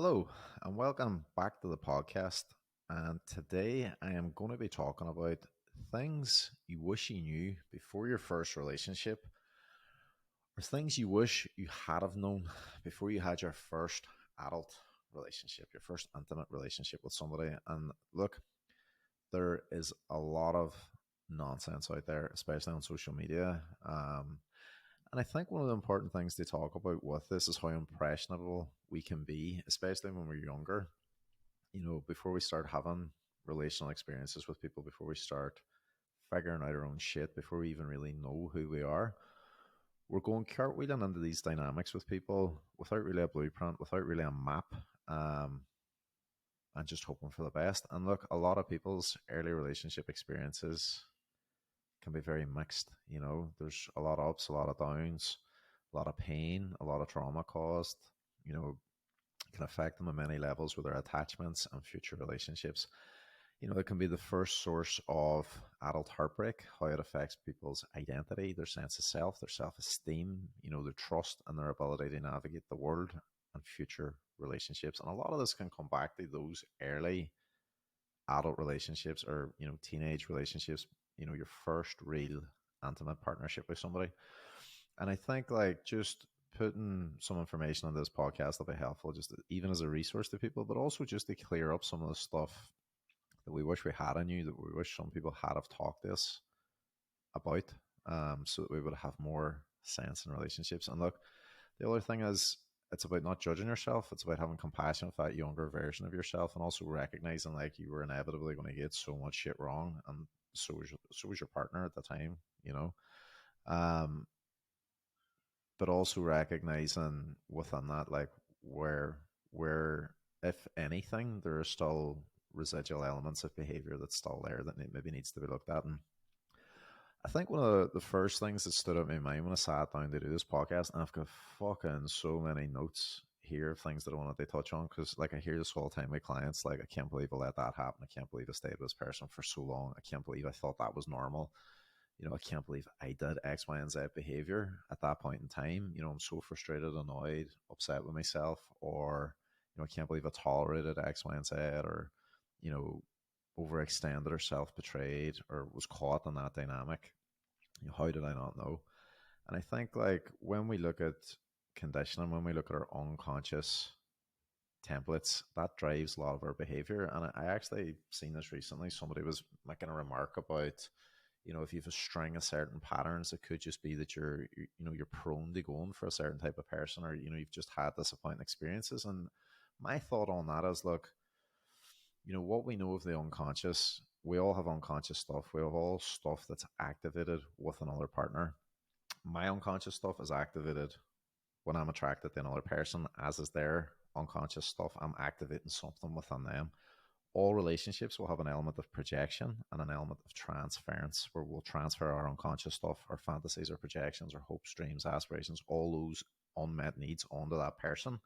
Hello, and welcome back to the podcast. And today I am going to be talking about things you wish you knew before your first relationship, or things you wish you had have known before you had your first adult relationship, your first intimate relationship with somebody. And look, there is a lot of nonsense out there, especially on social media. And I think one of the important things to talk about with this is how impressionable we can be, especially when we're younger. Before we start having relational experiences with people, before we start figuring out our own shit, before we even really know who we are, we're going cartwheeling into these dynamics with people without really a blueprint, without really a map, um, and just hoping for the best. And look, a lot of people's early relationship experiences can be very mixed. There's a lot of ups, a lot of downs, a lot of pain, a lot of trauma caused. You know, can affect them on many levels with their attachments and future relationships. It can be the first source of adult heartbreak, how it affects people's identity, their sense of self, their self esteem, their trust and their ability to navigate the world and future relationships. And a lot of this can come back to those early adult relationships or, teenage relationships, your first real intimate partnership with somebody. And I think like just putting some information on this podcast will be helpful, just even as a resource to people, but also just to clear up some of the stuff that we wish we had on you, that we wish some people had have talked to us about, so that we would have more sense in relationships. And look, the other thing is it's about not judging yourself. It's about having compassion with that younger version of yourself, and also recognizing like you were inevitably going to get so much shit wrong, and so was your partner at the time, you know. Um, but also recognizing within that, like where if anything, there are still residual elements of behavior that's still there that maybe needs to be looked at. And I think one of the first things that stood out in my mind when I sat down to do this podcast, and I've got fucking so many notes here of things that I wanted to touch on, because like I hear this all the time with clients, like, I can't believe I let that happen. I can't believe I stayed with this person for so long. I can't believe I thought that was normal. I can't believe I did X, Y, and Z behavior at that point in time. I'm so frustrated, annoyed, upset with myself, or, I can't believe I tolerated X, Y, and Z, or, you know, overextended or self betrayed or was caught in that dynamic. How did I not know? And I think like when we look at conditioning, when we look at our unconscious templates, that drives a lot of our behavior. And I actually seen this recently. Somebody was making a remark about, if you have a string of certain patterns, it could just be that you're prone to going for a certain type of person, or, you've just had disappointing experiences. And my thought on that is, look, what we know of the unconscious, we all have unconscious stuff. We have all stuff that's activated with another partner. My unconscious stuff is activated when I'm attracted to another person, as is their unconscious stuff. I'm activating something within them. All relationships will have an element of projection and an element of transference, where we'll transfer our unconscious stuff, our fantasies, our projections, our hopes, dreams, aspirations, all those unmet needs onto that person.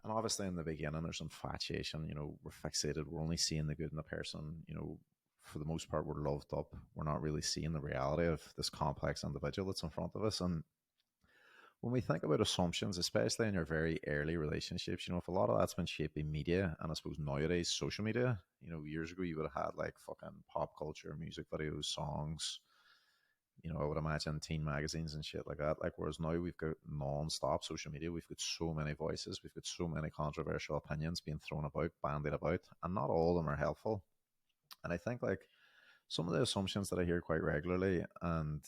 And obviously in the beginning, there's infatuation, we're fixated. We're only seeing the good in the person, for the most part, we're loved up. We're not really seeing the reality of this complex individual that's in front of us. And when we think about assumptions, especially in your very early relationships, if a lot of that's been shaped by media, and I suppose nowadays social media, years ago you would have had like fucking pop culture, music videos, songs, I would imagine teen magazines and shit like that. Like, whereas now we've got non-stop social media, we've got so many voices, we've got so many controversial opinions being thrown about, bandied about, and not all of them are helpful. And I think like some of the assumptions that I hear quite regularly, and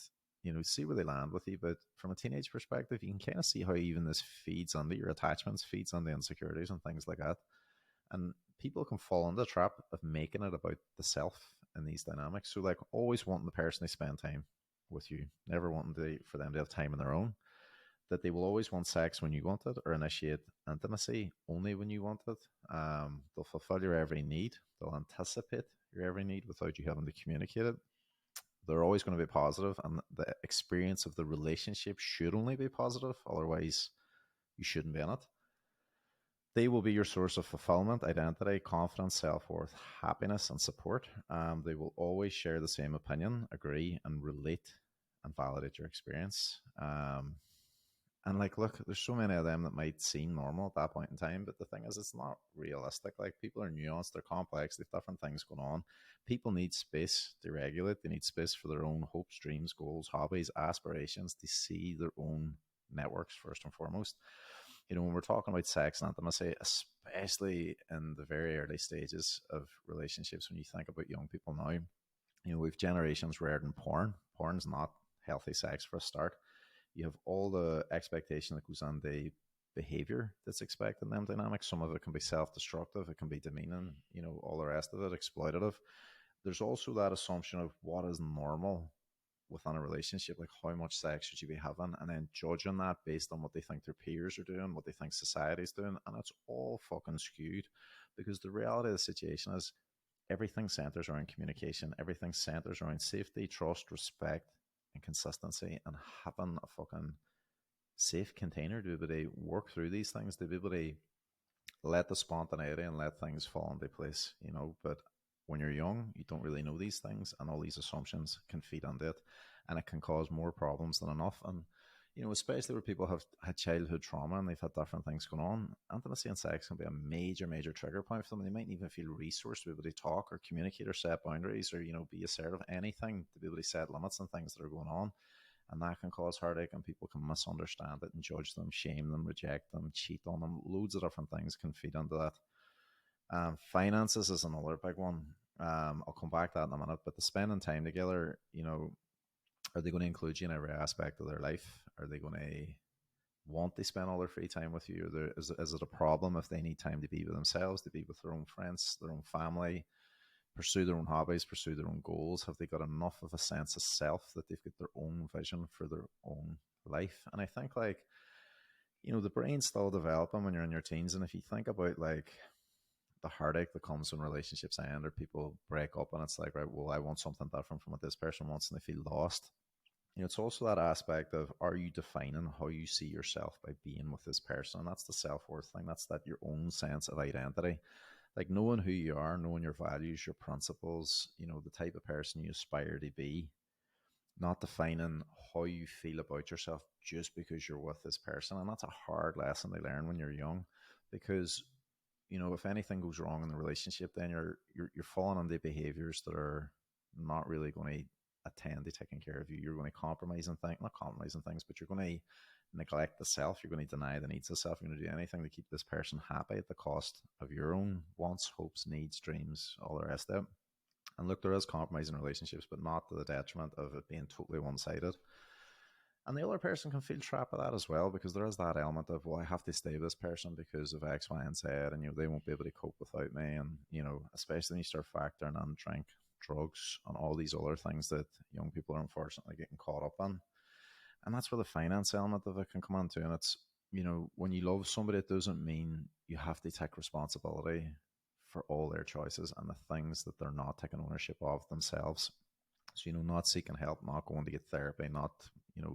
see where they land with you. But from a teenage perspective, you can kind of see how even this feeds under your attachments, feeds on the insecurities and things like that. And people can fall into the trap of making it about the self in these dynamics. So like always wanting the person to spend time with you, never wanting for them to have time on their own. That they will always want sex when you want it, or initiate intimacy only when you want it. They'll fulfill your every need. They'll anticipate your every need without you having to communicate it. They're always going to be positive, and the experience of the relationship should only be positive. Otherwise, you shouldn't be in it. They will be your source of fulfillment, identity, confidence, self-worth, happiness, and support. They will always share the same opinion, agree, and relate and validate your experience. And like, look, there's so many of them that might seem normal at that point in time, but the thing is, it's not realistic. Like, people are nuanced, they're complex, they've different things going on. People need space to regulate. They need space for their own hopes, dreams, goals, hobbies, aspirations, to see their own networks first and foremost. When we're talking about sex and intimacy, especially in the very early stages of relationships, when you think about young people now, we've generations reared in porn. Porn's not healthy sex for a start. You have all the expectation that goes on the behavior that's expected in them dynamics. Some of it can be self-destructive, it can be demeaning, all the rest of it, exploitative. There's also that assumption of what is normal within a relationship, like how much sex should you be having, and then judging that based on what they think their peers are doing, what they think society's doing, and it's all fucking skewed, because the reality of the situation is everything centers around communication, everything centers around safety, trust, respect, and consistency, and having a fucking safe container to be able to work through these things, to be able to let the spontaneity and let things fall into place. But when you're young, you don't really know these things, and all these assumptions can feed on it, and it can cause more problems than enough. And especially where people have had childhood trauma and they've had different things going on, intimacy and sex can be a major, major trigger point for them. They might even feel resourced to be able to talk or communicate or set boundaries, or be assertive, anything to be able to set limits and things that are going on. And that can cause heartache, and people can misunderstand it and judge them, shame them, reject them, cheat on them. Loads of different things can feed into that. Finances is another big one. I'll come back to that in a minute. But the spending time together, are they going to include you in every aspect of their life? Are they going to want to spend all their free time with you? Is it a problem if they need time to be with themselves, to be with their own friends, their own family, pursue their own hobbies, pursue their own goals? Have they got enough of a sense of self that they've got their own vision for their own life? And I think, like, the brain's still developing when you're in your teens. And if you think about, like, the heartache that comes when relationships end or people break up, and it's like, right, well, I want something different from what this person wants, and they feel lost. It's also that aspect of, are you defining how you see yourself by being with this person? And that's the self-worth thing. That's that your own sense of identity. Like, knowing who you are, knowing your values, your principles, the type of person you aspire to be, not defining how you feel about yourself just because you're with this person. And that's a hard lesson to learn when you're young, because if anything goes wrong in the relationship, then you're falling into behaviors that are not really going to attend to taking care of you. You're going to compromise and think, not compromise on things, but you're going to neglect the self. You're going to deny the needs of self. You're going to do anything to keep this person happy at the cost of your own wants, hopes, needs, dreams, all the rest of it. And look, there is compromise in relationships, but not to the detriment of it being totally one-sided. And the other person can feel trapped by that as well, because there is that element of, well, I have to stay with this person because of X, Y, and Z, and they won't be able to cope without me. And especially when you start factoring in drink, drugs, and all these other things that young people are unfortunately getting caught up in. And that's where the finance element of it can come into. And it's, when you love somebody, it doesn't mean you have to take responsibility for all their choices and the things that they're not taking ownership of themselves. So, not seeking help, not going to get therapy, not,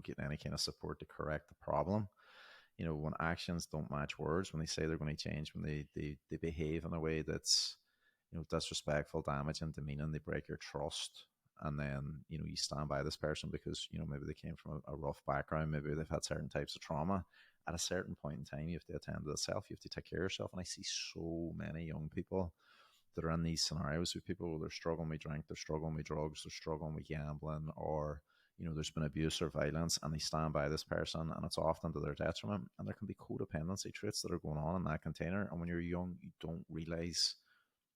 getting any kind of support to correct the problem. When actions don't match words, when they say they're going to change, when they behave in a way that's, disrespectful, damaging, demeaning, they break your trust. And then, you stand by this person because, maybe they came from a rough background, maybe they've had certain types of trauma. At a certain point in time, you have to attend to yourself, you have to take care of yourself. And I see so many young people that are in these scenarios with people where they're struggling with drink, they're struggling with drugs, they're struggling with gambling, or there's been abuse or violence, and they stand by this person, and it's often to their detriment. And there can be codependency traits that are going on in that container. And when you're young, you don't realize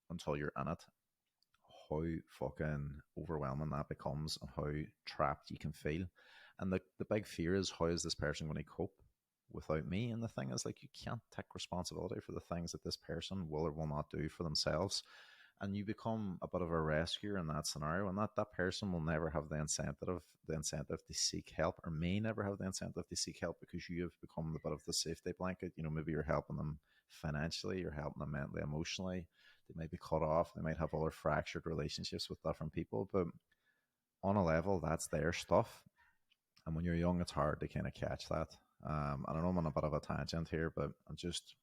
until you're in it how fucking overwhelming that becomes and how trapped you can feel. And the big fear is, how is this person going to cope without me? And the thing is, like, you can't take responsibility for the things that this person will or will not do for themselves. And you become a bit of a rescuer in that scenario, and that person will never have the incentive to seek help, or may never have the incentive to seek help, because you have become a bit of the safety blanket. Maybe you're helping them financially, you're helping them mentally, emotionally. They might be cut off, they might have other fractured relationships with different people, but on a level, that's their stuff. And when you're young, it's hard to kind of catch that. I don't know, I'm on a bit of a tangent here, but I'm just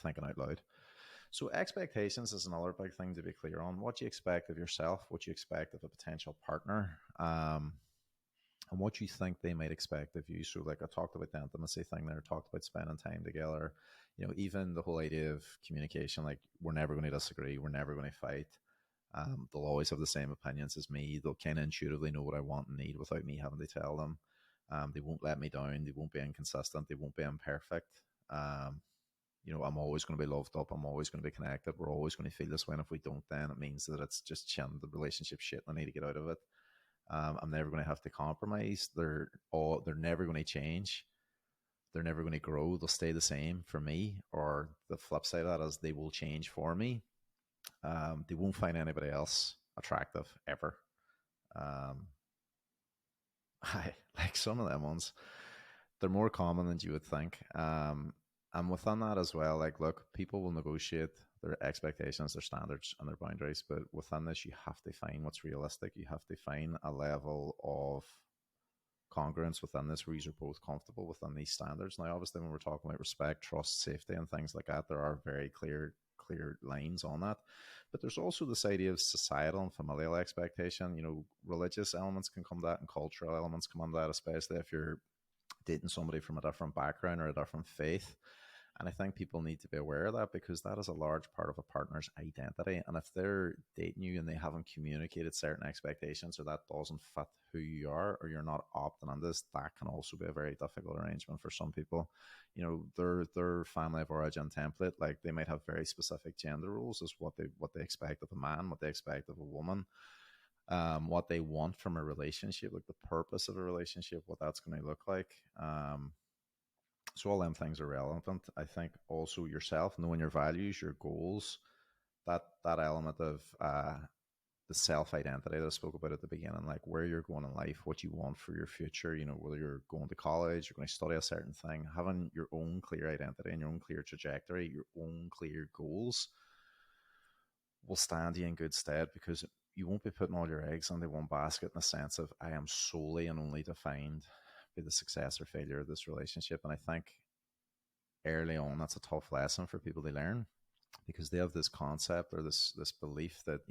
thinking out loud. So expectations is another big thing to be clear on. What you expect of yourself, what you expect of a potential partner. and what you think they might expect of you. So, like I talked about the intimacy thing there, talked about spending time together, even the whole idea of communication, like we're never going to disagree, we're never going to fight. They'll always have the same opinions as me. They'll kind of intuitively know what I want and need without me having to tell them. They won't let me down. They won't be inconsistent. They won't be imperfect. Um, I'm always going to be loved up. I'm always going to be connected. We're always going to feel this way. And if we don't, then it means that it's just the relationship shit. I need to get out of it. I'm never going to have to compromise. They're never going to change. They're never going to grow. They'll stay the same for me. Or the flip side of that is they will change for me. They won't find anybody else attractive ever. Um, I like some of them ones. They're more common than you would think. And within that as well, like, look, people will negotiate their expectations, their standards, and their boundaries. But within this, you have to find what's realistic. You have to find a level of congruence within this where you're both comfortable within these standards. Now, obviously, when we're talking about respect, trust, safety, and things like that, there are very clear lines on that. But there's also this idea of societal and familial expectation. Religious elements can come to that, and cultural elements come on that, especially if you're dating somebody from a different background or a different faith. And I think people need to be aware of that, because that is a large part of a partner's identity. And if they're dating you and they haven't communicated certain expectations, or that doesn't fit who you are, or you're not opting on this, that can also be a very difficult arrangement for some people. Their family of origin template, like they might have very specific gender roles as what they expect of a man, what they expect of a woman, what they want from a relationship, like the purpose of a relationship, what that's going to look like. So all them things are relevant. I think also yourself, knowing your values, your goals, that element of the self identity that I spoke about at the beginning, like where you're going in life, what you want for your future. Whether you're going to college, you're going to study a certain thing, having your own clear identity and your own clear trajectory, your own clear goals will stand you in good stead, because you won't be putting all your eggs into one basket, in the sense of I am solely and only defined by the success or failure of this relationship. And I think early on that's a tough lesson for people to learn, because they have this concept or this belief that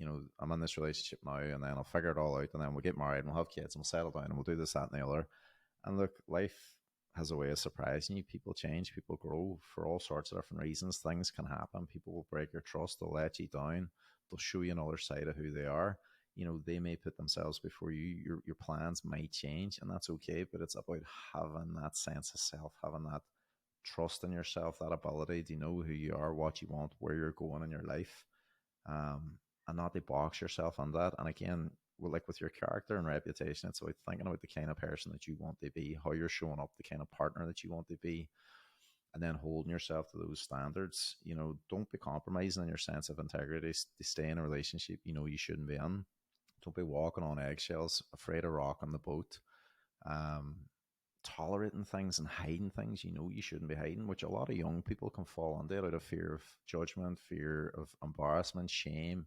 I'm in this relationship now, and then I'll figure it all out, and then we'll get married and we'll have kids and we'll settle down and we'll do this, that, and the other. And look, life has a way of surprising you. People change, people grow for all sorts of different reasons. Things can happen. People will break your trust, they'll let you down, they'll show you another side of who they are. They may put themselves before you. Your plans might change, and that's okay. But it's about having that sense of self, having that trust in yourself, that ability to know who you are, what you want, where you're going in your life, and not to box yourself on that. And again, like with your character and reputation, it's about thinking about the kind of person that you want to be, how you're showing up, the kind of partner that you want to be, and then holding yourself to those standards. Don't be compromising on your sense of integrity to stay in a relationship you shouldn't be in. Don't be walking on eggshells, afraid of rocking the boat. Um, Tolerating things and hiding things you shouldn't be hiding, which a lot of young people can fall under out of fear of judgment, fear of embarrassment, shame,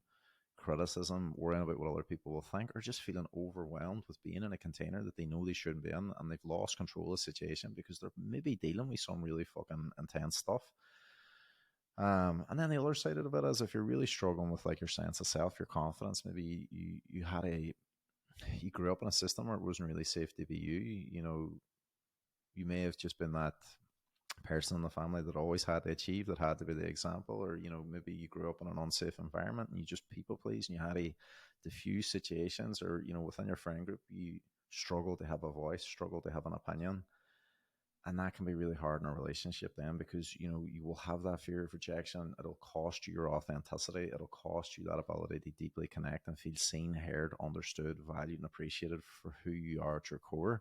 criticism, worrying about what other people will think, or just feeling overwhelmed with being in a container that they know they shouldn't be in, and they've lost control of the situation because they're maybe dealing with some really fucking intense stuff. And then the other side of it is, if you're really struggling with like your sense of self, your confidence, maybe you grew up in a system where it wasn't really safe to be you may have just been that person in the family that always had to achieve, that had to be the example, or maybe you grew up in an unsafe environment and you just people please, and you had to diffuse situations, or within your friend group you struggle to have a voice, struggle to have an opinion. And that can be really hard in a relationship then, because you will have that fear of rejection. It'll cost you your authenticity. It'll cost you that ability to deeply connect and feel seen, heard, understood, valued, and appreciated for who you are at your core.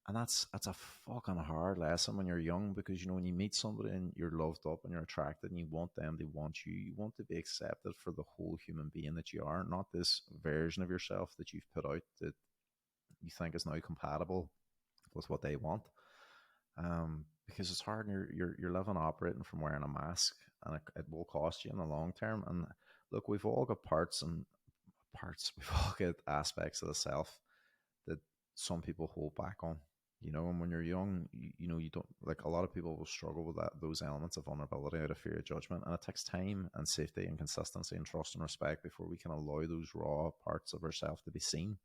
And that's a fucking hard lesson when you're young, because when you meet somebody and you're loved up and you're attracted and you want them to want you want to be accepted for the whole human being that you are, not this version of yourself that you've put out that you think is now compatible with what they want. Because it's hard, and you're living operating from wearing a mask, and it will cost you in the long term. And look, we've all got we've all got aspects of the self that some people hold back on. And when you're young, you don't, like, a lot of people will struggle with those elements of vulnerability out of fear of judgment. And it takes time and safety and consistency and trust and respect before we can allow those raw parts of ourselves to be seen.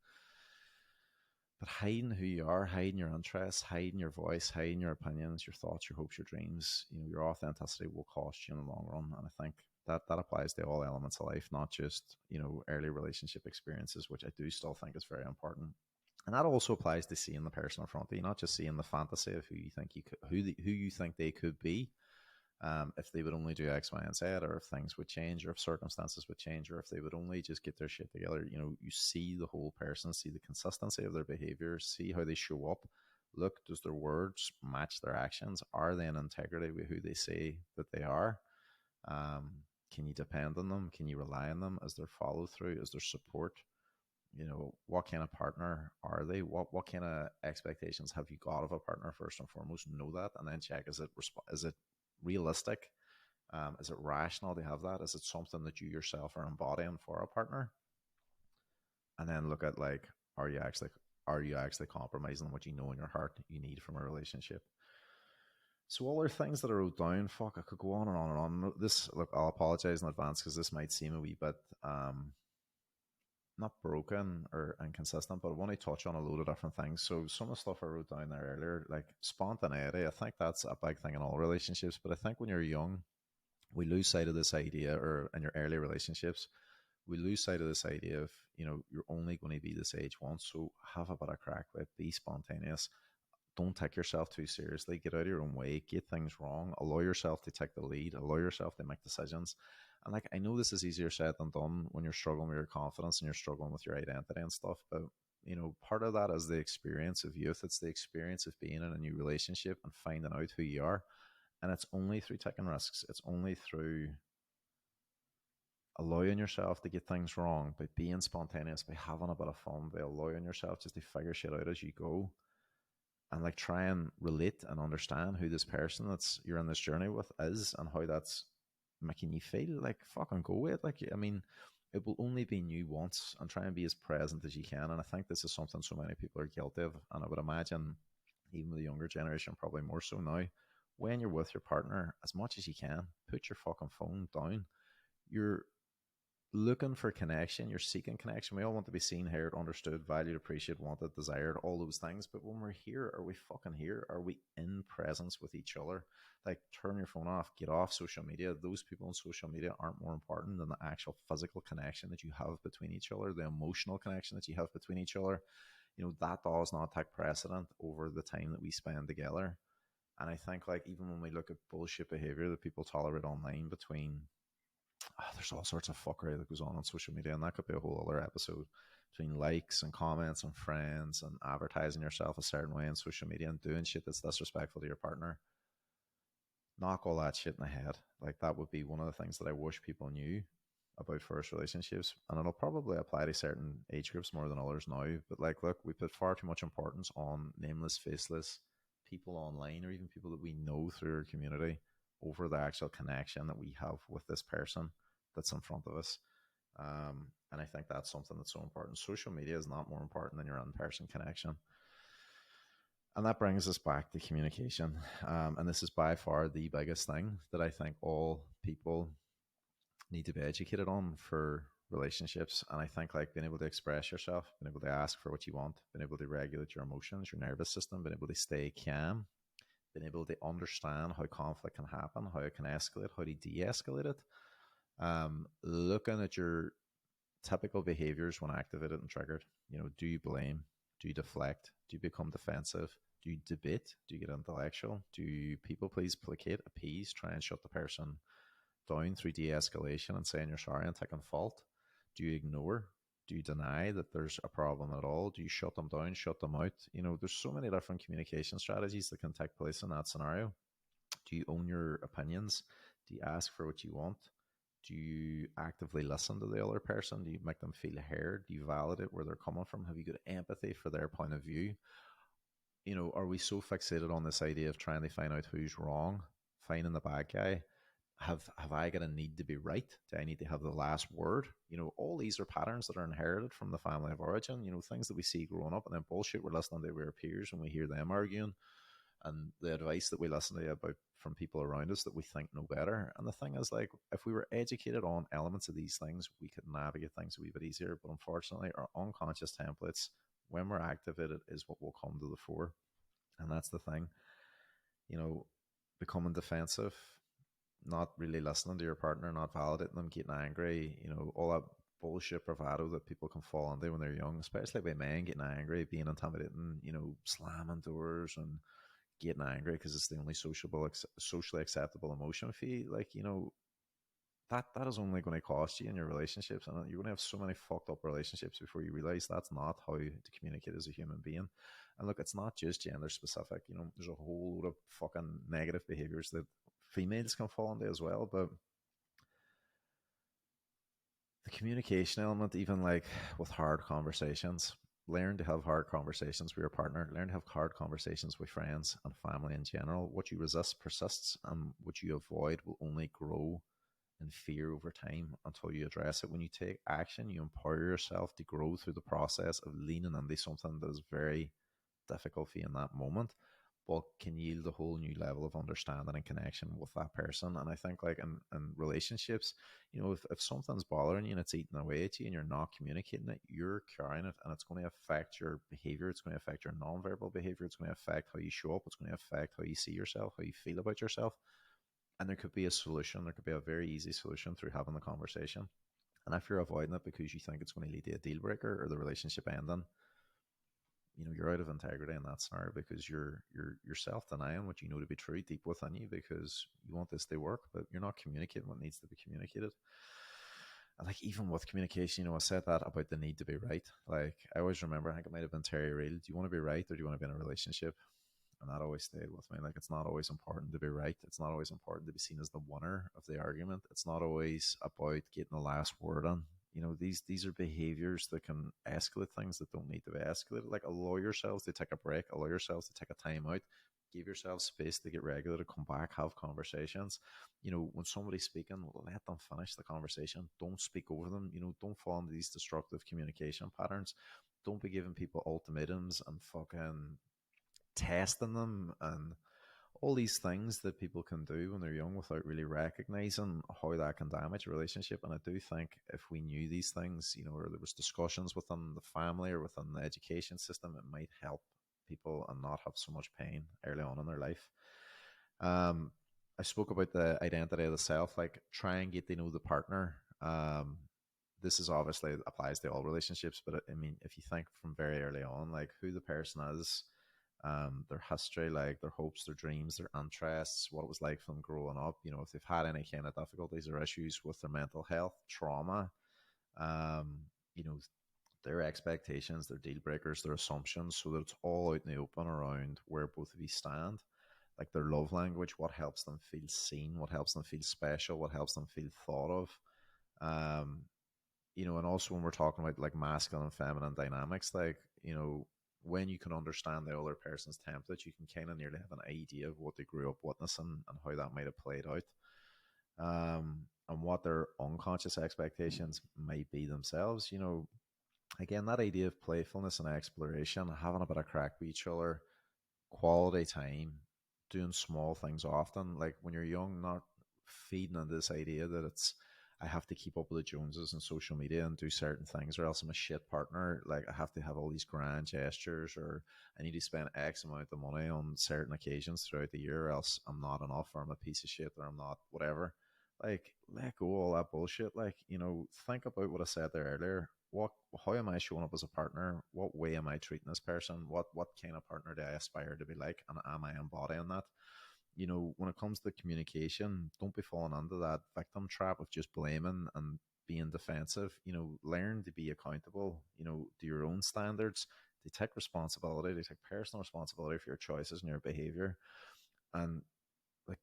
But hiding who you are, hiding your interests, hiding your voice, hiding your opinions, your thoughts, your hopes, your dreams, your authenticity will cost you in the long run. And I think that applies to all elements of life, not just, early relationship experiences, which I do still think is very important. And that also applies to seeing the person in front of you, not just seeing the fantasy of who you think who you think they could be, if they would only do X, Y, and Z, or if things would change, or if circumstances would change, or if they would only just get their shit together. You see the whole person, see the consistency of their behavior, see how they show up. Look, does their words match their actions? Are they in integrity with who they say that they are? Can you depend on them? Can you rely on them? Is there follow through? Is there support? What kind of partner are they? What kind of expectations have you got of a partner? First and foremost, know that, and then check, is it realistic? Is it rational to have that? Is it something that you yourself are embodying for a partner? And then look at, like, are you actually compromising on what you know in your heart you need from a relationship? So all are things that I wrote down. Fuck, I could go on and on and on. This, look, I'll apologize in advance because this might seem a wee bit not broken or inconsistent, but I want to touch on a load of different things. So some of the stuff I wrote down there earlier, like spontaneity, I think that's a big thing in all relationships. But I think when you're young, we lose sight of this idea, or in your early relationships, we lose sight of this idea of, you're only going to be this age once. So have a bit of crack with it, be spontaneous. Don't take yourself too seriously. Get out of your own way. Get things wrong. Allow yourself to take the lead. Allow yourself to make decisions. And, like, I know this is easier said than done when you're struggling with your confidence and you're struggling with your identity and stuff. But, part of that is the experience of youth. It's the experience of being in a new relationship and finding out who you are. And it's only through taking risks. It's only through allowing yourself to get things wrong, by being spontaneous, by having a bit of fun, by allowing yourself just to figure shit out as you go, and, like, try and relate and understand who this person that's you're in this journey with is, and how that's making you feel. Like, fucking go with it. Like, I mean, it will only be new once, and try and be as present as you can. And I think this is something so many people are guilty of, and I would imagine even the younger generation probably more so now. When you're with your partner, as much as you can, put your fucking phone down. You're looking for connection, you're seeking connection. We all want to be seen, heard, understood, valued, appreciated, wanted, desired, all those things. But when we're here, are we fucking here? Are we in presence with each other? Like, turn your phone off, get off social media. Those people on social media aren't more important than the actual physical connection that you have between each other, the emotional connection that you have between each other. That does not take precedent over the time that we spend together. And I think, like, even when we look at bullshit behavior that people tolerate online between, there's all sorts of fuckery that goes on social media, and that could be a whole other episode, between likes and comments and friends and advertising yourself a certain way on social media and doing shit that's disrespectful to your partner. Knock all that shit in the head. Like, that would be one of the things that I wish people knew about first relationships, and it'll probably apply to certain age groups more than others now. But, like, look, we put far too much importance on nameless, faceless people online, or even people that we know through our community, over the actual connection that we have with this person that's in front of us. And I think that's something that's so important. Social media is not more important than your in-person connection. And that brings us back to communication. And this is by far the biggest thing that I think all people need to be educated on for relationships. And I think, like, being able to express yourself, being able to ask for what you want, being able to regulate your emotions, your nervous system, being able to stay calm, being able to understand how conflict can happen, how it can escalate, how to de-escalate it. Looking at your typical behaviors when activated and triggered. Do you blame? Do you deflect? Do you become defensive? Do you debate? Do you get intellectual? Do you people please, placate, appease, try and shut the person down through de-escalation and saying you're sorry and taking fault? Do you ignore? Do you deny that there's a problem at all? Do you shut them down, shut them out? There's so many different communication strategies that can take place in that scenario. Do you own your opinions? Do you ask for what you want? Do you actively listen to the other person? Do you make them feel heard? Do you validate where they're coming from? Have you got empathy for their point of view? Are we so fixated on this idea of trying to find out who's wrong, finding the bad guy? Have I got a need to be right? Do I need to have the last word? All these are patterns that are inherited from the family of origin, things that we see growing up, and then bullshit we're listening to with our peers when we hear them arguing, and the advice that we listen to about from people around us that we think know better. And the thing is, like, if we were educated on elements of these things, we could navigate things a wee bit easier. But unfortunately, our unconscious templates when we're activated is what will come to the fore. And that's the thing, you know, becoming defensive, not really listening to your partner, not validating them, getting angry, all that bullshit bravado that people can fall into when they're young, especially by men getting angry, being intimidating, slamming doors and getting angry because it's the only socially acceptable emotion for you. Like, that is only going to cost you in your relationships, and you're going to have so many fucked up relationships before you realize that's not how to communicate as a human being. And look, it's not just gender specific. There's a whole lot of fucking negative behaviors that females can fall into as well. But the communication element, even like with hard conversations, learn to have hard conversations with your partner, learn to have hard conversations with friends and family in general. What you resist persists, and what you avoid will only grow in fear over time until you address it. When you take action, you empower yourself to grow through the process of leaning into something that is very difficult for you in that moment, but can yield a whole new level of understanding and connection with that person. And I think, like, in relationships, if something's bothering you and it's eating away at you and you're not communicating it, you're carrying it, and it's going to affect your behavior. It's going to affect your nonverbal behavior. It's going to affect how you show up. It's going to affect how you see yourself, how you feel about yourself. And there could be a solution. There could be a very easy solution through having the conversation. And if you're avoiding it because you think it's going to lead to a deal breaker or the relationship ending, you're out of integrity in that scenario, because you're self-denying what you know to be true deep within you, because you want this to work, but you're not communicating what needs to be communicated. And like, even with communication, I said that about the need to be right. Like, I always remember, I think it might have been Terry Real, do you want to be right or do you want to be in a relationship? And that always stayed with me. Like, it's not always important to be right. It's not always important to be seen as the winner of the argument. It's not always about getting the last word on. These are behaviors that can escalate things that don't need to be escalated. Like, allow yourselves to take a break, allow yourselves to take a time out, give yourself space to get regulated, come back, have conversations. When somebody's speaking, let them finish the conversation. Don't speak over them. Don't fall into these destructive communication patterns. Don't be giving people ultimatums and fucking testing them and all these things that people can do when they're young without really recognizing how that can damage a relationship. And I do think if we knew these things, or there was discussions within the family or within the education system, it might help people and not have so much pain early on in their life. I spoke about the identity of the self, like, try and get to know the partner. This is obviously applies to all relationships, but I mean, if you think from very early on, like, who the person is, their history, like their hopes, their dreams, their interests, what it was like for them growing up, if they've had any kind of difficulties or issues with their mental health, trauma, um, you know, their expectations, their deal breakers, their assumptions, so that it's all out in the open around where both of you stand. Like, their love language, what helps them feel seen, what helps them feel special, what helps them feel thought of. Um, and also when we're talking about like masculine and feminine dynamics, like, when you can understand the other person's template, you can kind of nearly have an idea of what they grew up witnessing and how that might have played out, and what their unconscious expectations might be themselves. Again, that idea of playfulness and exploration, having a bit of crack with each other, quality time, doing small things often. Like, when you're young, not feeding on this idea that it's, I have to keep up with the Joneses and social media and do certain things, or else I'm a shit partner. Like, I have to have all these grand gestures, or I need to spend X amount of money on certain occasions throughout the year, or else I'm not enough, or I'm a piece of shit, or I'm not whatever. Like, let go of all that bullshit. Like, think about what I said there earlier. How am I showing up as a partner? What way am I treating this person? What kind of partner do I aspire to be like? And am I embodying that? When it comes to communication, don't be falling under that victim trap of just blaming and being defensive. Learn to be accountable, to your own standards, to take responsibility, to take personal responsibility for your choices and your behavior. And like,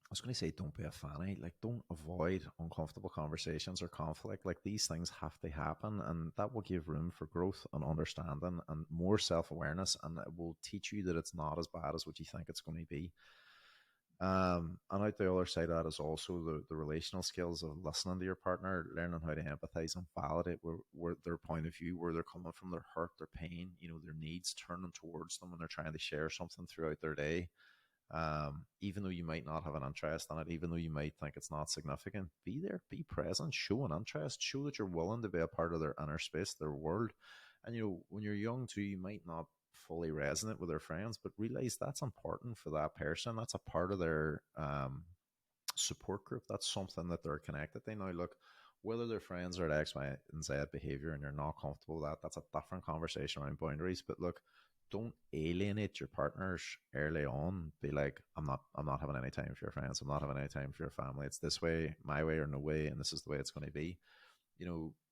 I was going to say, don't be a fanny. Like, don't avoid uncomfortable conversations or conflict. Like, these things have to happen, and that will give room for growth and understanding and more self-awareness, and it will teach you that it's not as bad as what you think it's going to be. And out the other side of that is also the relational skills of listening to your partner, learning how to empathize and validate where their point of view, where they're coming from, their hurt, their pain, their needs, turning towards them when they're trying to share something throughout their day. Even though you might not have an interest in it, even though you might think it's not significant, be there, be present, show an interest, show that you're willing to be a part of their inner space, their world. And when you're young too, you might not fully resonate with their friends, but realize that's important for that person. That's a part of their support group. That's something that they're connected. They now look, whether their friends are at X, Y, and Z behavior and you're not comfortable with that, that's a different conversation around boundaries. But look, don't alienate your partners early on. Be like, I'm not having any time for your friends. I'm not having any time for your family. It's this way, my way or no way, and this is the way it's going to be.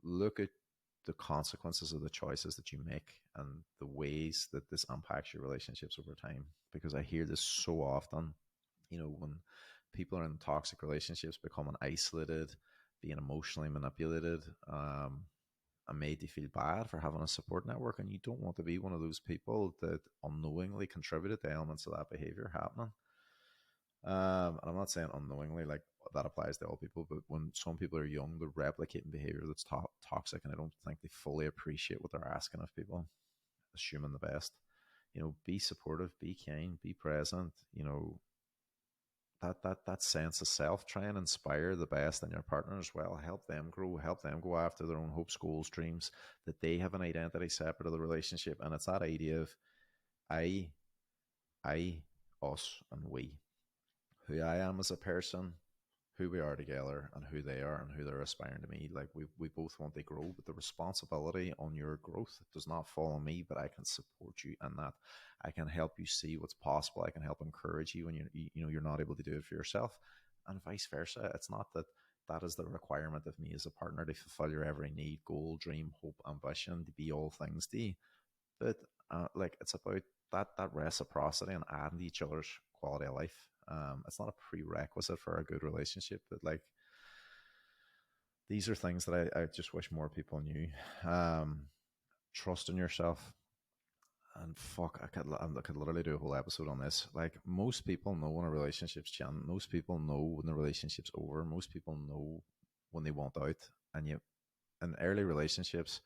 Look at the consequences of the choices that you make and the ways that this impacts your relationships over time. Because I hear this so often, when people are in toxic relationships, becoming isolated, being emotionally manipulated, and made to feel bad for having a support network. And you don't want to be one of those people that unknowingly contributed to elements of that behavior happening. And I'm not saying unknowingly, like that applies to all people, but when some people are young, they're replicating behavior that's toxic, and I don't think they fully appreciate what they're asking of people, assuming the best. Be supportive, be kind, be present. That sense of self. Try and inspire the best in your partner as well. Help them grow. Help them go after their own hopes, goals, dreams. That they have an identity separate of the relationship, and it's that idea of I, I, us, and we. Who I am as a person, who we are together, and who they are, and who they're aspiring to be. Like we both want to grow, but the responsibility on your growth does not fall on me. But I can support you in that. I can help you see what's possible. I can help encourage you when you're not able to do it for yourself, and vice versa. It's not that is the requirement of me as a partner to fulfill your every need, goal, dream, hope, ambition, to be all things to you. But like it's about that reciprocity and adding to each other's quality of life. It's not a prerequisite for a good relationship, but like these are things that I just wish more people knew. Trust in yourself. And fuck, I could literally do a whole episode on this. Like most people know when a relationship's changing. Most people know when the relationship's over. Most people know when they want out. And you, in early relationships,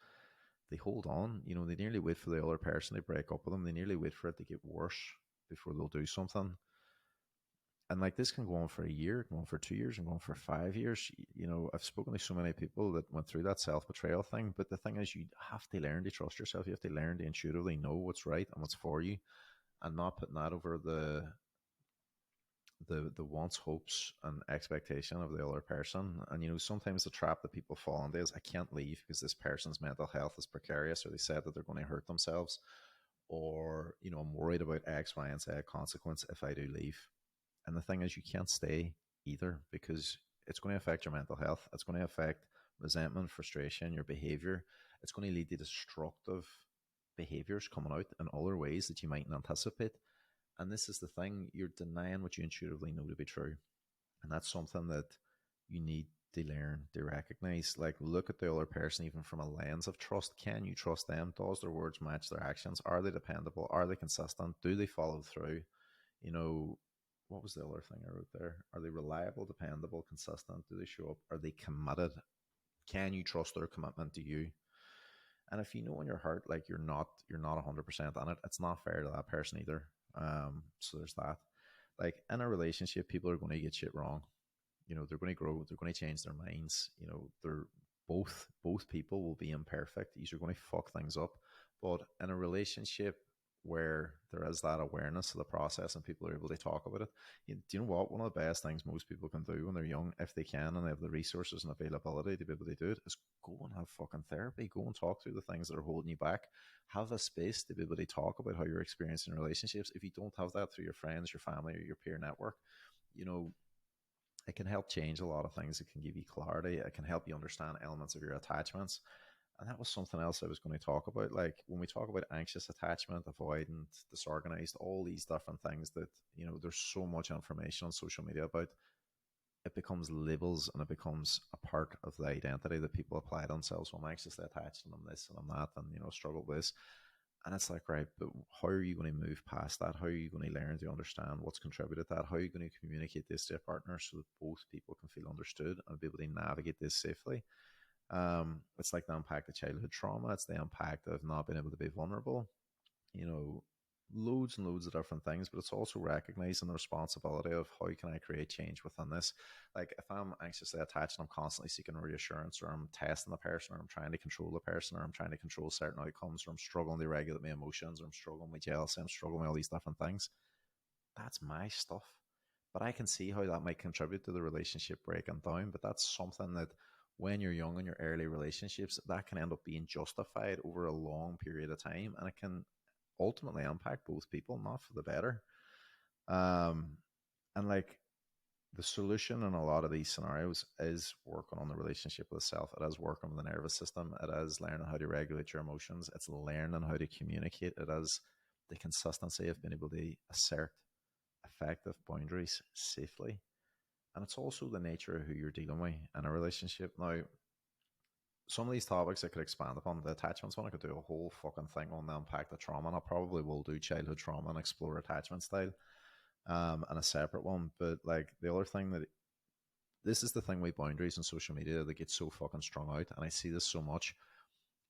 they hold on. They nearly wait for the other person to break up with them. They nearly wait for it to get worse before they'll do something. And like this can go on for a year, go on for 2 years, and go on for 5 years. I've spoken to so many people that went through that self betrayal thing. But the thing is, you have to learn to trust yourself. You have to learn to intuitively know what's right and what's for you, and not putting that over the wants, hopes, and expectation of the other person. And sometimes the trap that people fall into is, I can't leave because this person's mental health is precarious, or they said that they're going to hurt themselves, or I'm worried about X, Y, and Z consequence if I do leave. And the thing is, you can't stay either, because it's going to affect your mental health. It's going to affect resentment, frustration, your behavior. It's going to lead to destructive behaviors coming out in other ways that you mightn't anticipate. And this is the thing, you're denying what you intuitively know to be true. And that's something that you need to learn to recognize. Like, look at the other person even from a lens of trust. Can you trust them? Does their words match their actions? Are they dependable? Are they consistent? Do they follow through? You know, what was the other thing I wrote there? Are they reliable, dependable, consistent? Do they show up? Are they committed? Can you trust their commitment to you? And if you know in your heart, like you're not 100% on it, it's not fair to that person either. So there's that. Like in a relationship, people are going to get shit wrong. They're going to grow. They're going to change their minds. They're both people will be imperfect. These are going to fuck things up. But in a relationship where there is that awareness of the process and people are able to talk about it, do you know what? One of the best things most people can do when they're young, if they can and they have the resources and availability to be able to do it, is go and have fucking therapy. Go and talk through the things that are holding you back. Have a space to be able to talk about how you're experiencing relationships. If you don't have that through your friends, your family, or your peer network, it can help change a lot of things. It can give you clarity. It can help you understand elements of your attachments. And that was something else I was going to talk about. Like when we talk about anxious attachment, avoidant, disorganized, all these different things that, there's so much information on social media about, it becomes labels and it becomes a part of the identity that people apply to themselves. So I'm anxiously attached and I'm this and I'm that and, struggle with this. And it's like, right, but how are you going to move past that? How are you going to learn to understand what's contributed to that? How are you going to communicate this to a partner so that both people can feel understood and be able to navigate this safely? It's like the impact of childhood trauma. It's the impact of not being able to be vulnerable. loads and loads of different things, but it's also recognizing the responsibility of how can I create change within this. Like if I'm anxiously attached and I'm constantly seeking reassurance, or I'm testing the person, or I'm trying to control the person, or I'm trying to control certain outcomes, or I'm struggling to regulate my emotions, or I'm struggling with jealousy, I'm struggling with all these different things, that's my stuff. But I can see how that might contribute to the relationship breaking down. But that's something that when you're young in your early relationships, that can end up being justified over a long period of time. And it can ultimately impact both people, not for the better. Um, and like the solution in a lot of these scenarios is working on the relationship with the self. It is working with the nervous system. It is learning how to regulate your emotions. It's learning how to communicate. It is the consistency of being able to assert effective boundaries safely. And it's also the nature of who you're dealing with in a relationship. Now, some of these topics I could expand upon. The attachments one, I could do a whole fucking thing on the impact of trauma. And I probably will do childhood trauma and explore attachment style and a separate one. But like the other thing that this is the thing with boundaries and social media that get so fucking strung out. And I see this so much.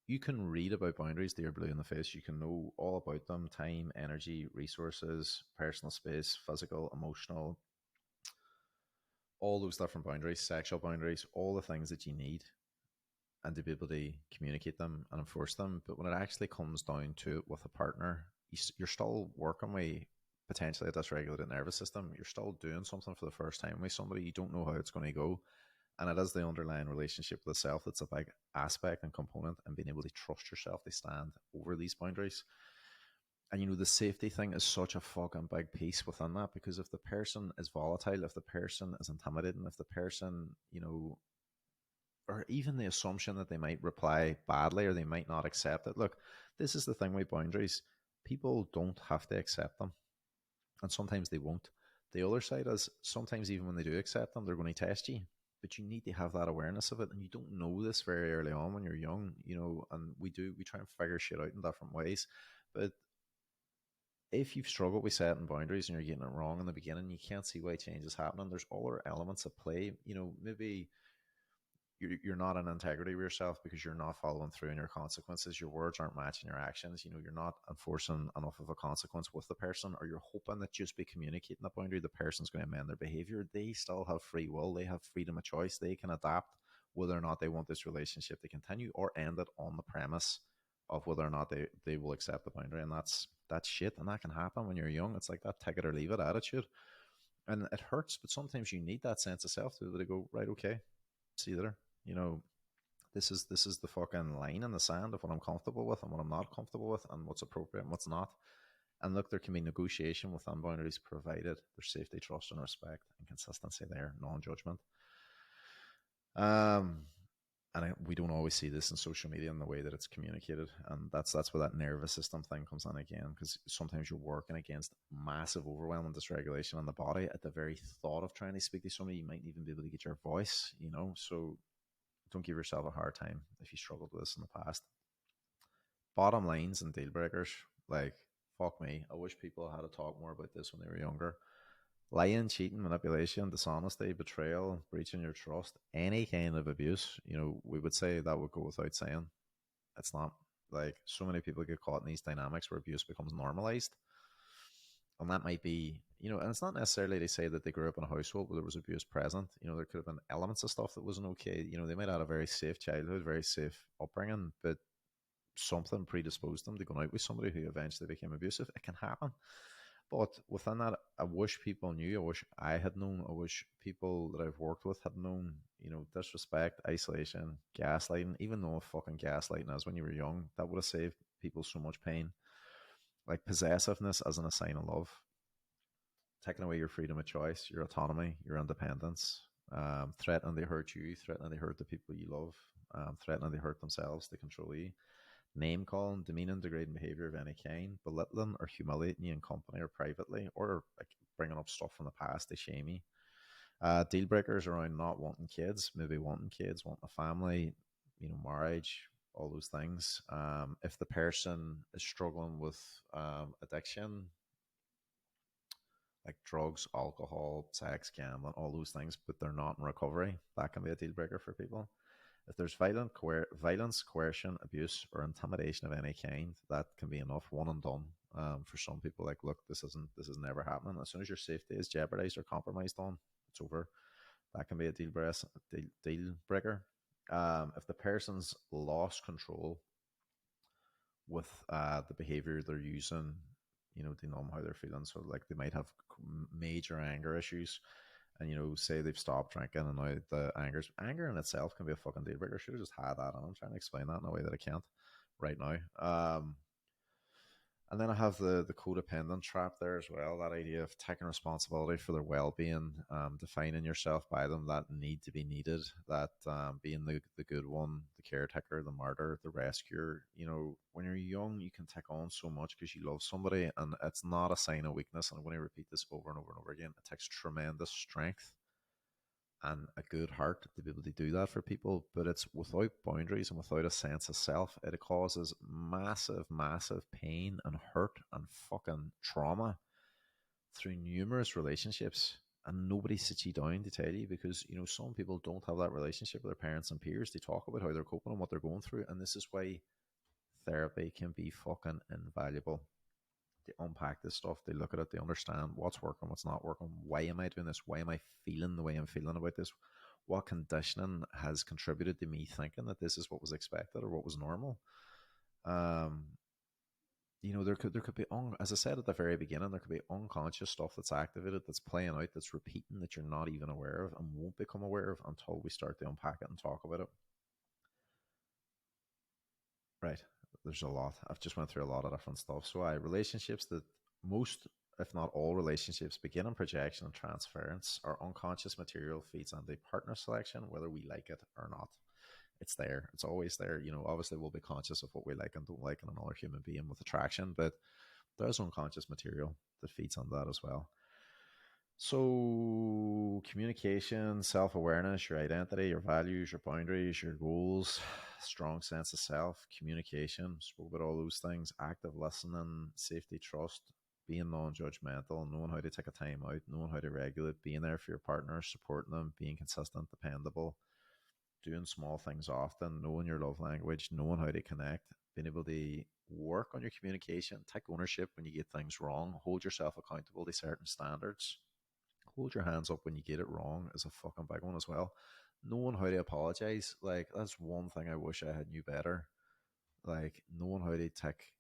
You can read about boundaries, they're blue in the face. You can know all about them: time, energy, resources, personal space, physical, emotional, all those different boundaries, sexual boundaries, all the things that you need, and to be able to communicate them and enforce them. But when it actually comes down to it with a partner, you're still working with potentially a dysregulated nervous system. You're still doing something for the first time with somebody. You don't know how it's going to go. And it is the underlying relationship with the self that's a big aspect and component, and being able to trust yourself to stand over these boundaries. And the safety thing is such a fucking big piece within that, because if the person is volatile, if the person is intimidating, if the person, or even the assumption that they might reply badly or they might not accept it. Look, this is the thing with boundaries. People don't have to accept them, and sometimes they won't. The other side is sometimes even when they do accept them, they're going to test you. But you need to have that awareness of it, and you don't know this very early on when you're young, and we try and figure shit out in different ways. But if you've struggled with setting boundaries and you're getting it wrong in the beginning, you can't see why change is happening. There's other elements at play. Maybe you're not in integrity with yourself because you're not following through on your consequences. Your words aren't matching your actions. You're not enforcing enough of a consequence with the person, or you're hoping that just by communicating the boundary, the person's going to amend their behavior. They still have free will. They have freedom of choice. They can adapt whether or not they want this relationship to continue or end it on the premise of whether or not they will accept the boundary. And that's shit. And that can happen when you're young. It's like that take it or leave it attitude. And it hurts, but sometimes you need that sense of self to be able to go, right, okay, see you there. You know, this is the fucking line in the sand of what I'm comfortable with and what I'm not comfortable with, and what's appropriate and what's not. And look, there can be negotiation within boundaries provided there's safety, trust, and respect and consistency there, non-judgment. Um, we don't always see this in social media in the way that it's communicated, and that's where that nervous system thing comes in again, because sometimes you're working against massive overwhelming dysregulation in the body at the very thought of trying to speak to somebody. You might even be able to get your voice, so don't give yourself a hard time if you struggled with this in the past. Bottom lines and deal breakers, like, fuck me, I wish people had to talk more about this when they were younger. Lying, cheating, manipulation, dishonesty, betrayal, breaching your trust, any kind of abuse, we would say that would go without saying. It's not. Like, so many people get caught in these dynamics where abuse becomes normalized. And that might be, and it's not necessarily to say that they grew up in a household where there was abuse present. There could have been elements of stuff that wasn't okay. They might have had a very safe childhood, very safe upbringing, but something predisposed them to going out with somebody who eventually became abusive. It can happen. But within that, I wish people knew. I wish I had known. I wish people that I've worked with had known, disrespect, isolation, gaslighting. Even though fucking gaslighting is when you were young, that would have saved people so much pain. Like possessiveness as a sign of love, taking away your freedom of choice, your autonomy, your independence, threatening to hurt you, threatening to hurt the people you love, threatening to hurt themselves to control you, name calling, demeaning, degrading behavior of any kind, belittling or humiliating you in company or privately, or like bringing up stuff from the past to shame you. Deal breakers around not wanting kids, maybe wanting kids, wanting a family, marriage, all those things. If the person is struggling with addiction, like drugs, alcohol, sex, gambling, all those things, but they're not in recovery, that can be a deal breaker for people. If there's violence, coercion, abuse, or intimidation of any kind, that can be enough, one and done. For some people, like, look, this is never happening. As soon as your safety is jeopardized or compromised on, it's over. That can be a deal breaker. If the person's lost control with the behavior they're using, to numb how they're feeling. So, like, they might have major anger issues, and say they've stopped drinking, and now the anger in itself can be a fucking deal breaker. Should have just had that, and I'm trying to explain that in a way that I can't right now. And then I have the codependent trap there as well. That idea of taking responsibility for their well being, defining yourself by them, that need to be needed, that being the good one, the caretaker, the martyr, the rescuer. When you're young, you can take on so much because you love somebody, and it's not a sign of weakness. And I'm going to repeat this over and over and over again. It takes tremendous strength and a good heart to be able to do that for people, but it's without boundaries and without a sense of self. It causes massive, massive pain and hurt and fucking trauma through numerous relationships. And nobody sits you down to tell you, because some people don't have that relationship with their parents and peers. They talk about how they're coping and what they're going through, and this is why therapy can be fucking invaluable. They unpack this stuff, they look at it, they understand what's working, what's not working, why am I doing this, why am I feeling the way I'm feeling about this, what conditioning has contributed to me thinking that this is what was expected or what was normal. There could be, as I said at the very beginning, there could be unconscious stuff that's activated, that's playing out, that's repeating, that you're not even aware of and won't become aware of until we start to unpack it and talk about it. Right. There's a lot. I've just went through a lot of different stuff. So relationships that most, if not all relationships, begin in projection and transference. Our unconscious material feeds on the partner selection, whether we like it or not. It's there. It's always there. Obviously we'll be conscious of what we like and don't like in another human being with attraction, but there's unconscious material that feeds on that as well. So communication, self-awareness, your identity, your values, your boundaries, your goals, strong sense of self, communication, spoke about all those things, active listening, safety, trust, being non-judgmental, knowing how to take a time out, knowing how to regulate, being there for your partner, supporting them, being consistent, dependable, doing small things often, knowing your love language, knowing how to connect, being able to work on your communication, take ownership when you get things wrong, hold yourself accountable to certain standards. Hold your hands up when you get it wrong is a fucking big one as well. Knowing how to apologize, like, that's one thing I wish I had knew better. Like, knowing how to take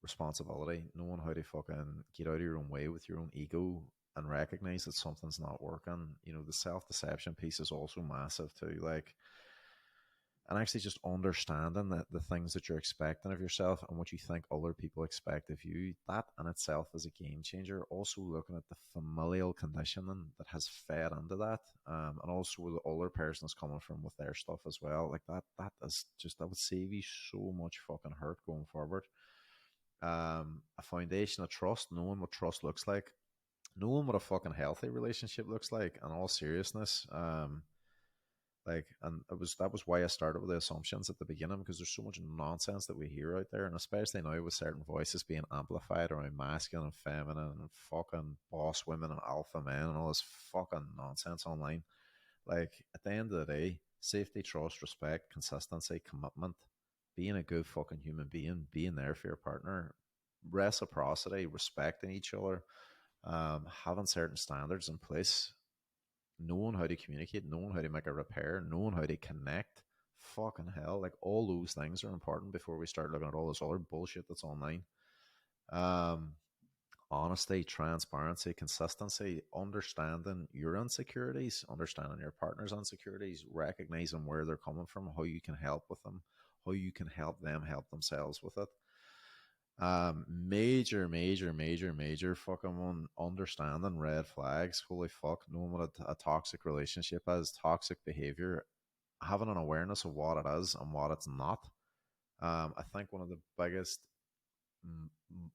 responsibility, knowing how to fucking get out of your own way with your own ego and recognize that something's not working. The self-deception piece is also massive too. Like, and actually just understanding that the things that you're expecting of yourself and what you think other people expect of you, that in itself is a game changer. Also looking at the familial conditioning that has fed into that, and also where the other person is coming from with their stuff as well. Like, that is just, that would save you so much fucking hurt going forward. A foundation of trust, knowing what trust looks like, knowing what a fucking healthy relationship looks like, in all seriousness. And that was why I started with the assumptions at the beginning, because there's so much nonsense that we hear out there, and especially now with certain voices being amplified around masculine and feminine and fucking boss women and alpha men and all this fucking nonsense online. Like, at the end of the day, safety, trust, respect, consistency, commitment, being a good fucking human being, being there for your partner, reciprocity, respecting each other, having certain standards in place, knowing how to communicate, knowing how to make a repair, knowing how to connect. Fucking hell, like, all those things are important before we start looking at all this other bullshit that's online. Um, Honesty, transparency, consistency, understanding your insecurities, understanding your partner's insecurities, recognizing where they're coming from, how you can help with them, how you can help them help themselves with it. Major fucking one, understanding red flags. Holy fuck, knowing what a toxic relationship is, toxic behavior, having an awareness of what it is and what it's not. I think one of the biggest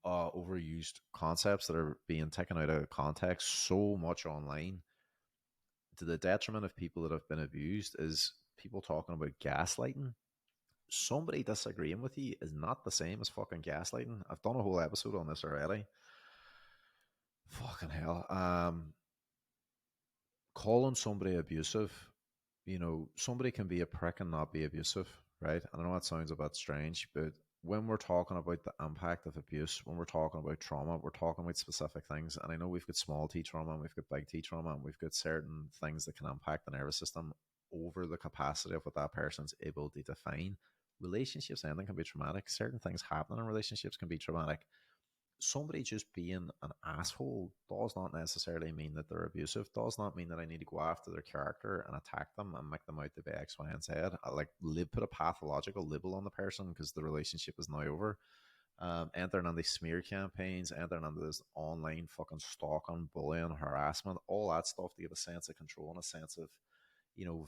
overused concepts that are being taken out of context so much online, to the detriment of people that have been abused, is people talking about gaslighting. Somebody disagreeing with you is not the same as fucking gaslighting. I've done a whole episode on this already. Fucking hell. Calling somebody abusive, somebody can be a prick and not be abusive, right? And I know that sounds a bit strange, but when we're talking about the impact of abuse, when we're talking about trauma, we're talking about specific things. And I know we've got small t trauma and we've got big T trauma and we've got certain things that can impact the nervous system over the capacity of what that person's able to define. Relationships ending can be traumatic. Certain things happening in relationships can be traumatic. Somebody just being an asshole does not necessarily mean that they're abusive, does not mean that I need to go after their character and attack them and make them out to be X, Y, and Z. I like put a pathological label on the person because the relationship is now over. Entering on these smear campaigns, entering on this online fucking stalking, bullying, harassment, all that stuff to give a sense of control and a sense of,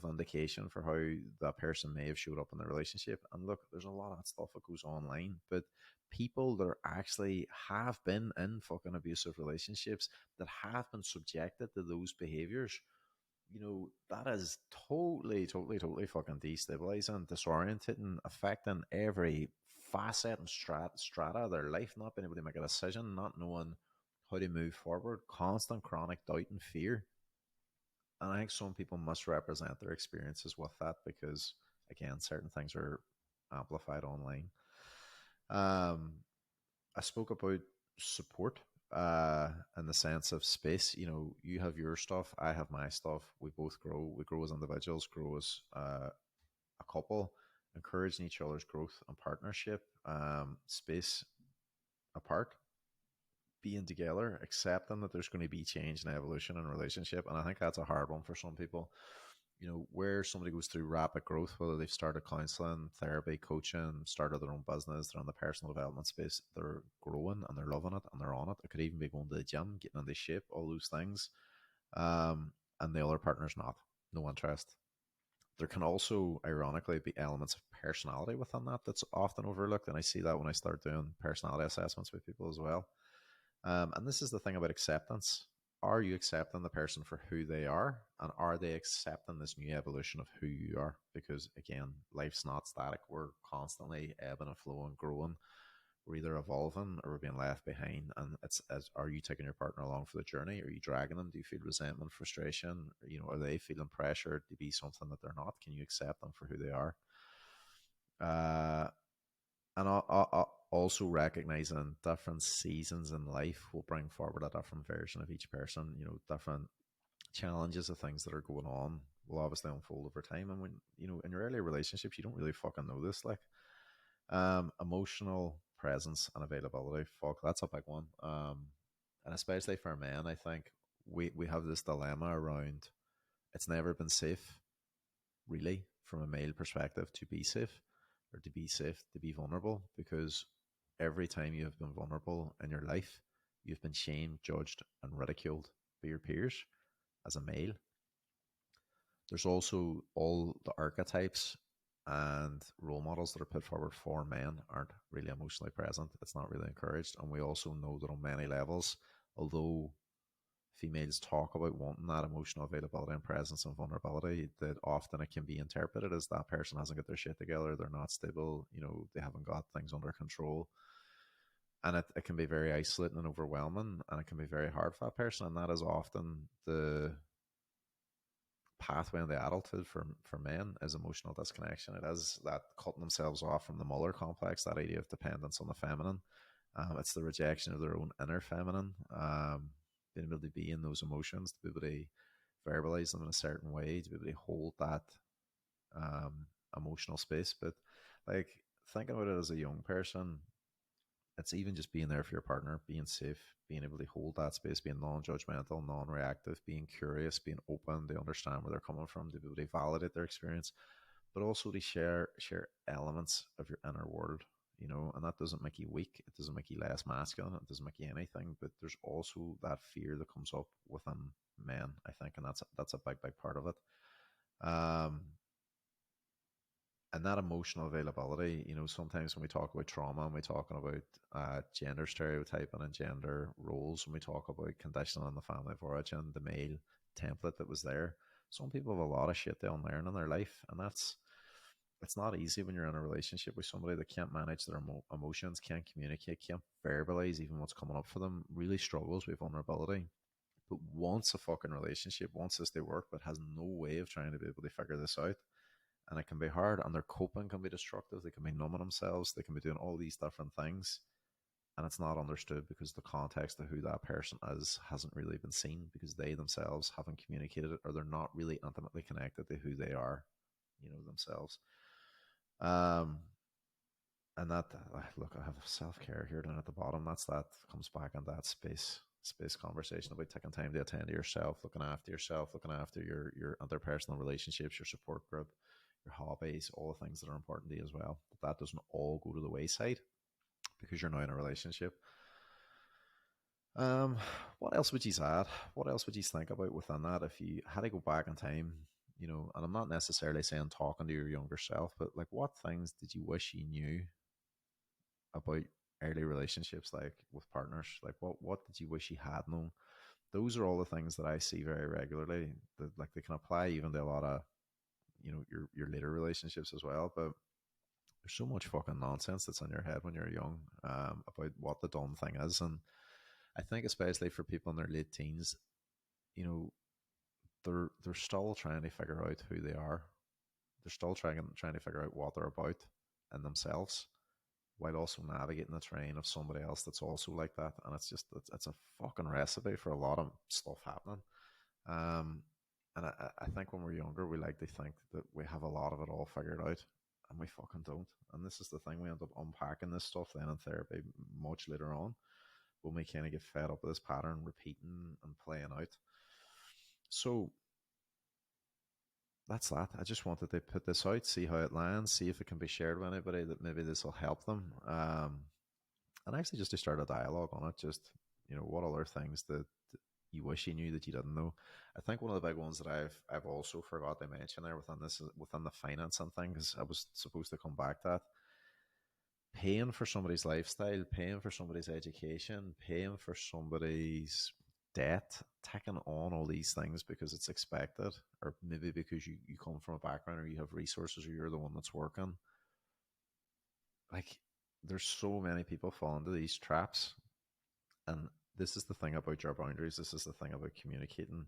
vindication for how that person may have showed up in the relationship. And look, there's a lot of that stuff that goes online, but people that are actually have been in fucking abusive relationships that have been subjected to those behaviors, that is totally, totally, totally fucking destabilizing, disorientating, affecting every facet and strata of their life, not being able to make a decision, not knowing how to move forward, constant chronic doubt and fear. And I think some people misrepresent their experiences with that because, again, certain things are amplified online. I spoke about support in the sense of space. You have your stuff, I have my stuff. We both grow. We grow as individuals, grow as a couple, encouraging each other's growth and partnership, space apart, being together, accepting that there's going to be change and evolution in a relationship. And I think that's a hard one for some people. Where somebody goes through rapid growth, whether they've started counseling, therapy, coaching, started their own business, they're in the personal development space, they're growing and they're loving it and they're on it. It could even be going to the gym, getting into shape, all those things. And the other partner's not, no interest. There can also, ironically, be elements of personality within that that's often overlooked. And I see that when I start doing personality assessments with people as well. And this is the thing about acceptance. Are you accepting the person for who they are? And are they accepting this new evolution of who you are? Because again, life's not static. We're constantly ebbing and flowing, growing. We're either evolving or we're being left behind. And are you taking your partner along for the journey? Are you dragging them? Do you feel resentment, frustration? Are they feeling pressure to be something that they're not? Can you accept them for who they are? And also recognizing different seasons in life will bring forward a different version of each person. Different challenges of things that are going on will obviously unfold over time. And when in your early relationships, you don't really fucking know this. Like, emotional presence and availability. Fuck, that's a big one. And especially for men, I think we have this dilemma around. It's never been safe, really, from a male perspective, to be safe or to be safe, to be vulnerable, because every time you have been vulnerable in your life, you've been shamed, judged, and ridiculed by your peers as a male. There's also all the archetypes and role models that are put forward for men aren't really emotionally present. It's not really encouraged. And we also know that on many levels, although females talk about wanting that emotional availability and presence and vulnerability, that often it can be interpreted as that person hasn't got their shit together, they're not stable, they haven't got things under control. And it can be very isolating and overwhelming, and it can be very hard for that person. And that is often the pathway in the adulthood for men, is emotional disconnection. It is that cutting themselves off from the mother complex, that idea of dependence on the feminine. It's the rejection of their own inner feminine, being able to be in those emotions, to be able to verbalize them in a certain way, to be able to hold that emotional space. But like, thinking about it as a young person, it's even just being there for your partner, being safe, being able to hold that space, being non-judgmental, non-reactive, being curious, being open, to understand where they're coming from, to be able to validate their experience, but also to share elements of your inner world. And that doesn't make you weak, it doesn't make you less masculine, it doesn't make you anything. But there's also that fear that comes up within men, I think, and that's a big part of it. And that emotional availability, sometimes when we talk about trauma and we're talking about gender stereotyping and gender roles, when we talk about conditioning on the family of origin, the male template that was there, some people have a lot of shit they unlearn in their life. And it's not easy when you're in a relationship with somebody that can't manage their emotions, can't communicate, can't verbalize even what's coming up for them, really struggles with vulnerability. But wants a fucking relationship, wants this to work, but has no way of trying to be able to figure this out. and it can be hard, and their coping can be destructive. They can be numbing themselves, they can be doing all these different things, and it's not understood because the context of who that person is hasn't really been seen, because they themselves haven't communicated it, or they're not really intimately connected to who they are, themselves. um and that, look, I have self-care here down at the bottom. That comes back on that space conversation about taking time to attend to yourself, looking after your interpersonal relationships, your support group, your hobbies, all the things that are important to you as well. But that doesn't all go to the wayside because you're now in a relationship. um what else would you add? What else would you think about within that if you had to go back in time? And I'm not necessarily saying talking to your younger self, but like, what things did you wish you knew about early relationships, like with partners? Like, what did you wish you had known? Those are all the things that I see very regularly, that like they can apply even to a lot of your later relationships as well. But there's so much fucking nonsense that's in your head when you're young, about what the dumb thing is. And I think especially for people in their late teens, you know they're still trying to figure out who they are. They're still trying to figure out what they're about in themselves, while also navigating the terrain of somebody else that's also like that. And it's a fucking recipe for a lot of stuff happening. Um, and I think when we're younger, we like to think that we have a lot of it all figured out, and we fucking don't. And this is the thing: we end up unpacking this stuff then in therapy much later on, when we kind of get fed up with this pattern repeating and playing out. So that's that. I just wanted to put this out, see how it lands, see if it can be shared with anybody, that maybe this will help them. And actually just to start a dialogue on it. Just, what other things that you wish you knew that you didn't know? I think one of the big ones that I've also forgot to mention there within this, within the financing thing, because I was supposed to come back to that. Paying for somebody's lifestyle, paying for somebody's education, paying for somebody's debt, taking on all these things because it's expected, or maybe because you come from a background, or you have resources, or you're the one that's working. Like, there's so many people fall into these traps. And this is the thing about your boundaries. This is the thing about communicating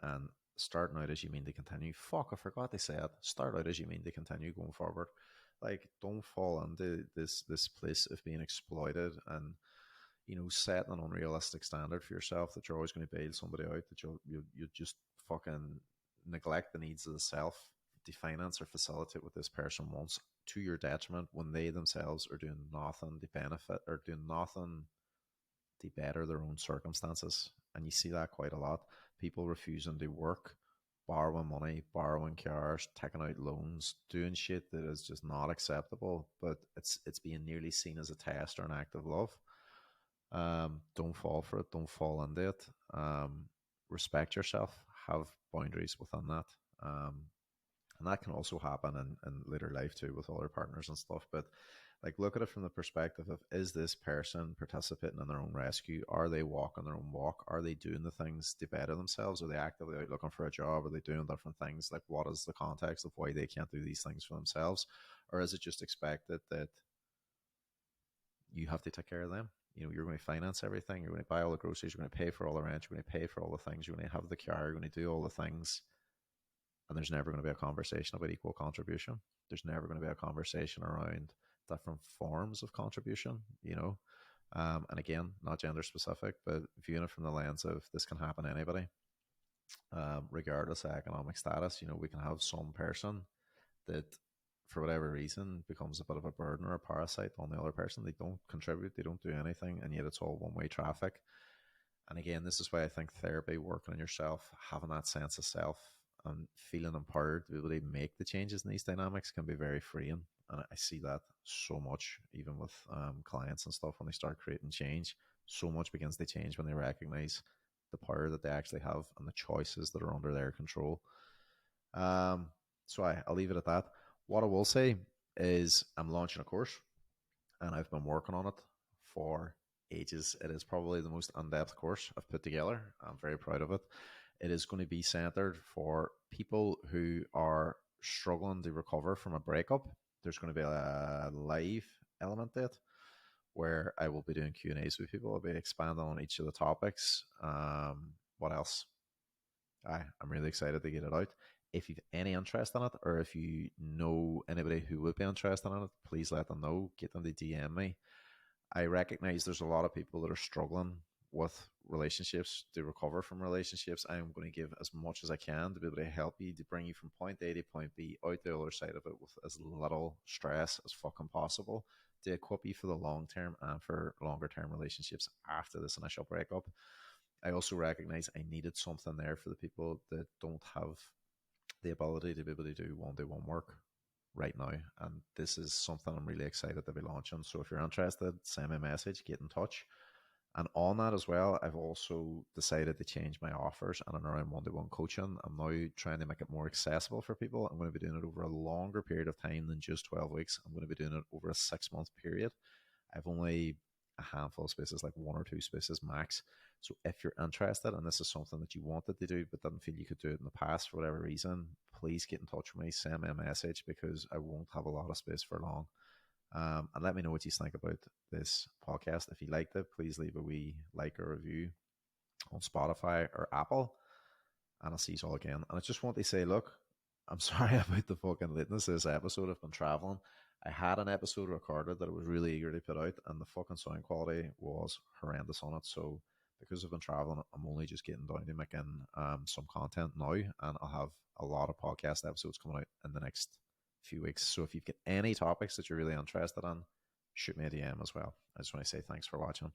and starting out as you mean to continue. Fuck, I forgot to say it. Start out as you mean to continue going forward. Like, don't fall into this place of being exploited, and setting an unrealistic standard for yourself that you're always going to bail somebody out, that you just fucking neglect the needs of the self to finance or facilitate what this person wants, to your detriment, when they themselves are doing nothing to benefit, or doing nothing to better their own circumstances. And you see that quite a lot. People refusing to work, borrowing money, borrowing cars, taking out loans, doing shit that is just not acceptable, but it's being nearly seen as a test or an act of love. Don't fall for it. Don't fall into it. Respect yourself. Have boundaries within that. And that can also happen in later life too, with other partners and stuff. But like, look at it from the perspective of, is this person participating in their own rescue? Are they walking their own walk? Are they doing the things to better themselves? Are they actively out looking for a job? Are they doing different things? Like, what is the context of why they can't do these things for themselves? Or is it just expected that you have to take care of them? You're going to finance everything. You're going to buy all the groceries. You're going to pay for all the rent. You're going to pay for all the things. You're going to have the car. You're going to do all the things. And there's never going to be a conversation about equal contribution. There's never going to be a conversation around different forms of contribution, and again, not gender specific, but viewing it from the lens of, this can happen to anybody, regardless of economic status. We can have some person that, for whatever reason, becomes a bit of a burden or a parasite on the other person. They don't contribute, they don't do anything, and yet it's all one-way traffic. And again, this is why I think therapy, working on yourself, having that sense of self, and feeling empowered to be able to make the changes in these dynamics, can be very freeing. And I see that so much, even with clients and stuff, when they start creating change. So much begins to change when they recognize the power that they actually have and the choices that are under their control. So I'll leave it at that. What I will say is, I'm launching a course, and I've been working on it for ages. It is probably the most in-depth course I've put together. I'm very proud of it. It is going to be centered for people who are struggling to recover from a breakup. There's going to be a live element to it, where I will be doing Q&As with people. I'll be expanding on each of the topics. What else? I'm really excited to get it out. If you've any interest in it, or if you know anybody who would be interested in it, please let them know. Get them to DM me. I recognize there's a lot of people that are struggling with relationships, to recover from relationships. I'm going to give as much as I can to be able to help you, to bring you from point A to point B, out the other side of it with as little stress as fucking possible, to equip you for the long term and for longer term relationships after this initial breakup. I also recognize I needed something there for the people that don't have the ability to be able to do one-to-one work right now. And this is something I'm really excited to be launching. So if you're interested, send me a message, get in touch. And on that as well, I've also decided to change my offers and I'm around one-to-one coaching. I'm now trying to make it more accessible for people. I'm going to be doing it over a longer period of time than just 12 weeks. I'm going to be doing it over a 6-month period. I've only a handful of spaces, like 1 or 2 spaces max. So if you're interested and this is something that you wanted to do but didn't feel you could do it in the past for whatever reason, please get in touch with me, send me a message, because I won't have a lot of space for long. And let me know what you think about this podcast. If you liked it, please leave a wee like or review on Spotify or Apple. And I'll see you all again. And I just want to say, look, I'm sorry about the fucking lateness of this episode. I've been traveling. I had an episode recorded that I was really eager to put out, and the fucking sound quality was horrendous on it. So because I've been traveling, I'm only just getting down to making some content now, and I'll have a lot of podcast episodes coming out in the next few weeks. So if you've got any topics that you're really interested in, shoot me a DM as well. I just want to say thanks for watching.